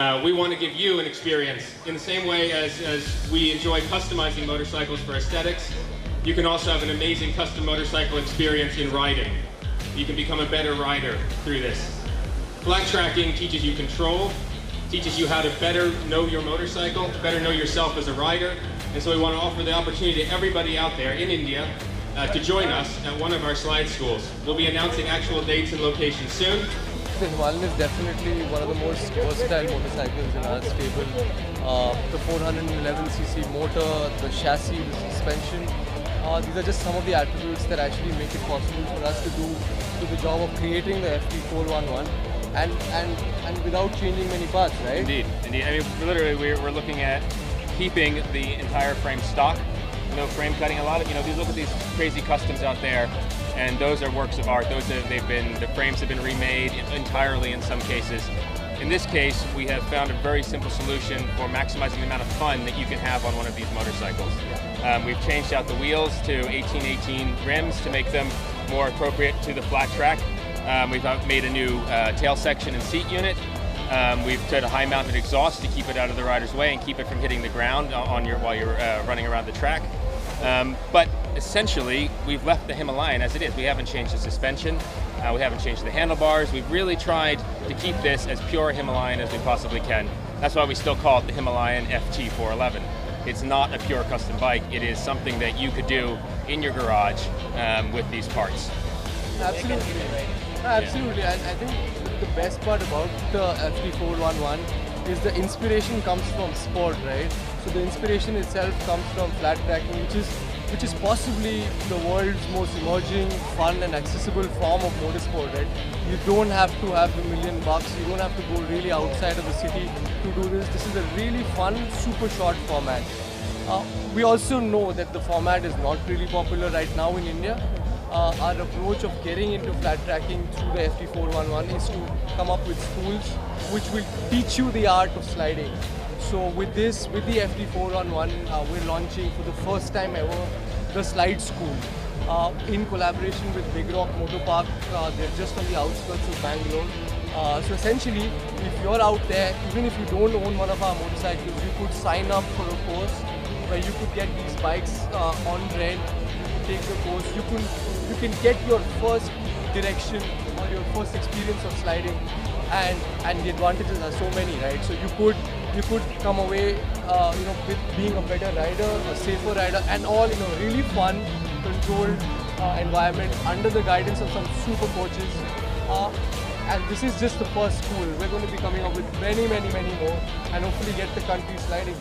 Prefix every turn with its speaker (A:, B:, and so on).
A: We want to give you an experience in the same way as we enjoy customizing motorcycles for aesthetics. You can also have an amazing custom motorcycle experience in riding. You can become a better rider through this. Flat tracking teaches you control, teaches you how to better know your motorcycle, better know yourself as a rider. And so we want to offer the opportunity to everybody out there in India to join us at one of our slide schools. We'll be announcing actual dates and locations soon.
B: The Himalayan is definitely one of the most versatile motorcycles in our stable. The 411cc motor, the chassis, the suspension, these are just some of the attributes that actually make it possible for us to do the job of creating the FT411 and without changing many parts, right?
C: Indeed, indeed. I mean, literally, we're looking at keeping the entire frame stock, no frame cutting. A lot of, you look at these crazy customs out there, and those are works of art. The frames have been remade entirely in some cases. In this case, we have found a very simple solution for maximizing the amount of fun that you can have on one of these motorcycles. We've changed out the wheels to 1818 rims to make them more appropriate to the flat track. We've made a new tail section and seat unit. We've put a high-mounted exhaust to keep it out of the rider's way and keep it from hitting the ground while you're running around the track. But essentially, we've left the Himalayan as it is. We haven't changed the suspension. We haven't changed the handlebars. We've really tried to keep this as pure Himalayan as we possibly can. That's why we still call it the Himalayan FT411. It's not a pure custom bike. It is something that you could do in your garage with these parts.
B: Absolutely. Absolutely. And I think the best part about the FT411 is the inspiration comes from sport, right? So the inspiration itself comes from flat tracking, which is possibly the world's most emerging, fun and accessible form of motorsport, right? You don't have to have $1 million, you don't have to go really outside of the city to do this. This is a really fun, super short format. We also know that the format is not really popular right now in India. Our approach of getting into flat tracking through the FT411 is to come up with schools which will teach you the art of sliding. So with the FT411, we're launching for the first time ever the slide school in collaboration with Big Rock Motor Park. They're just on the outskirts of Bangalore. So essentially, if you're out there, even if you don't own one of our motorcycles, you could sign up for a course where you could get these bikes on rent. You could take the course. You can get your first direction or your first experience of sliding, and the advantages are so many, right? So you could come away, with being a better rider, a safer rider, and all in a really fun, controlled environment under the guidance of some super coaches. And this is just the first school. We're going to be coming up with many, many, many more, and hopefully get the country sliding.